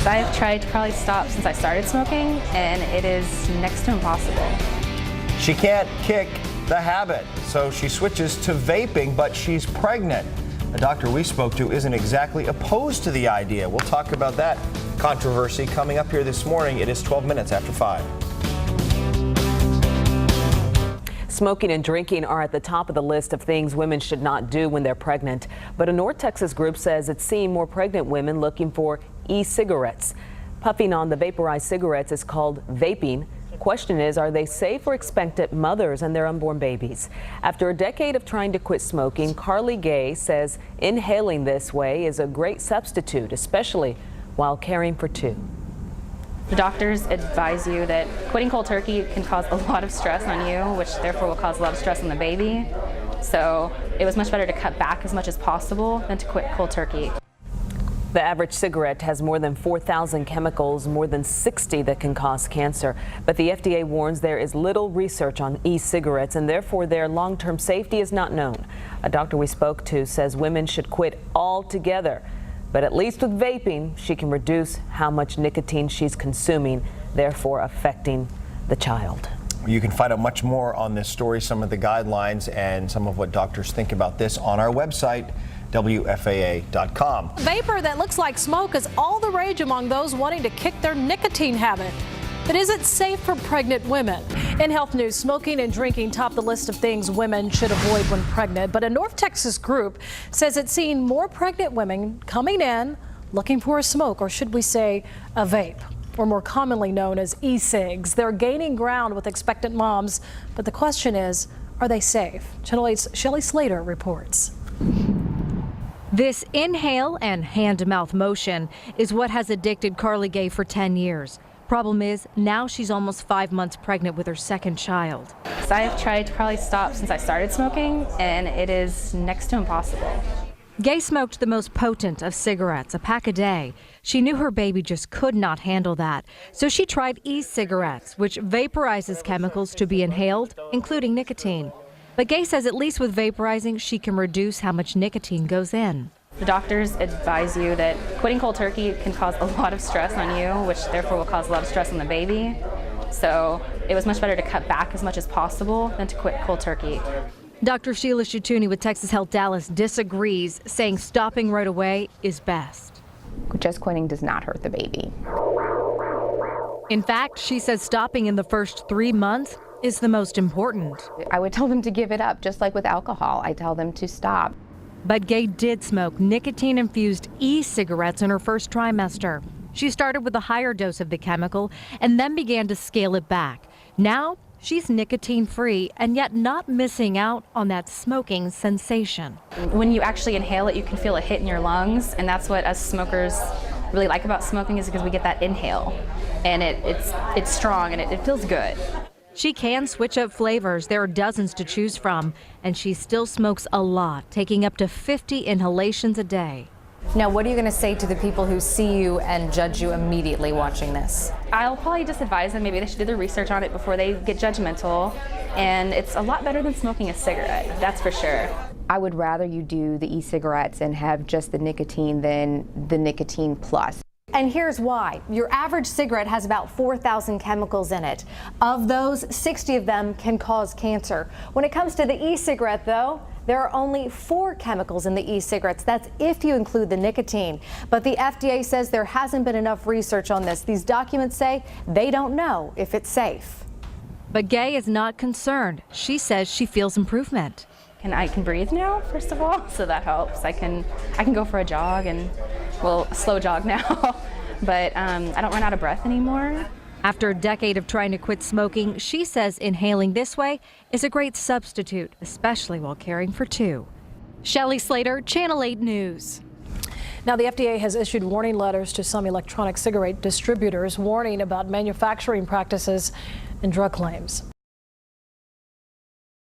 I've tried to probably stop since I started smoking, and it is next to impossible. She can't kick the habit, so she switches to vaping, but she's pregnant. A doctor we spoke to isn't exactly opposed to the idea. We'll talk about that controversy coming up here this morning. It is 12 minutes after 5. Smoking and drinking are at the top of the list of things women should not do when they're pregnant. But a North Texas group says it's seeing more pregnant women looking for e-cigarettes. Puffing on the vaporized cigarettes is called vaping. Question is, are they safe for expectant mothers and their unborn babies? After a decade of trying to quit smoking, Carly Gay says inhaling this way is a great substitute, especially while caring for two. The doctors advise you that quitting cold turkey can cause a lot of stress on you, which therefore will cause a lot of stress on the baby. So it was much better to cut back as much as possible than to quit cold turkey. The average cigarette has more than 4,000 chemicals, more than 60 that can cause cancer. But the FDA warns there is little research on e-cigarettes and therefore their long-term safety is not known. A doctor we spoke to says women should quit altogether. But at least with vaping, she can reduce how much nicotine she's consuming, therefore affecting the child. You can find out much more on this story, some of the guidelines and some of what doctors think about this on our website, WFAA.com. Vapor that looks like smoke is all the rage among those wanting to kick their nicotine habit. But is it safe for pregnant women? In health news, smoking and drinking top the list of things women should avoid when pregnant. But a North Texas group says it's seeing more pregnant women coming in looking for a smoke, or should we say a vape, or more commonly known as e-cigs. They're gaining ground with expectant moms. But the question is, are they safe? Shelley Slater reports. This inhale and hand-to-mouth motion is what has addicted Carly Gay for 10 years. Problem is, now she's almost 5 months pregnant with her second child. I've tried to probably stop since I started smoking, and it is next to impossible. Gay smoked the most potent of cigarettes, a pack a day. She knew her baby just could not handle that, so she tried e-cigarettes, which vaporizes chemicals to be inhaled, including nicotine. But Gay says at least with vaporizing, she can reduce how much nicotine goes in. The doctors advise you that quitting cold turkey can cause a lot of stress on you, which therefore will cause a lot of stress on the baby. So it was much better to cut back as much as possible than to quit cold turkey. Dr. Sheila Shatuni with Texas Health Dallas disagrees, saying stopping right away is best. Just quitting does not hurt the baby. In fact, she says stopping in the first 3 months is the most important. I would tell them to give it up, just like with alcohol. I tell them to stop. But Gay did smoke nicotine-infused e-cigarettes in her first trimester. She started with a higher dose of the chemical and then began to scale it back. Now, she's nicotine-free and yet not missing out on that smoking sensation. When you actually inhale it, you can feel a hit in your lungs, and that's what us smokers really like about smoking, is because we get that inhale, and it's strong and it feels good. She can switch up flavors. There are dozens to choose from, and she still smokes a lot, taking up to 50 inhalations a day. Now, what are you going to say to the people who see you and judge you immediately watching this? I'll probably just advise them maybe they should do their research on it before they get judgmental, and it's a lot better than smoking a cigarette, that's for sure. I would rather you do the e-cigarettes and have just the nicotine than the nicotine plus. And here's why. Your average cigarette has about 4,000 chemicals in it. Of those, 60 of them can cause cancer. When it comes to the e-cigarette, though, there are only 4 chemicals in the e-cigarettes. That's if you include the nicotine. But the FDA says there hasn't been enough research on this. These documents say they don't know if it's safe. But Gay is not concerned. She says she feels improvement. And I can breathe now, first of all, so that helps. I can go for a jog, and well, a slow jog now, but I don't run out of breath anymore. After a decade of trying to quit smoking, she says inhaling this way is a great substitute, especially while caring for two. Shelley Slater, Channel 8 News. Now, the FDA has issued warning letters to some electronic cigarette distributors warning about manufacturing practices and drug claims.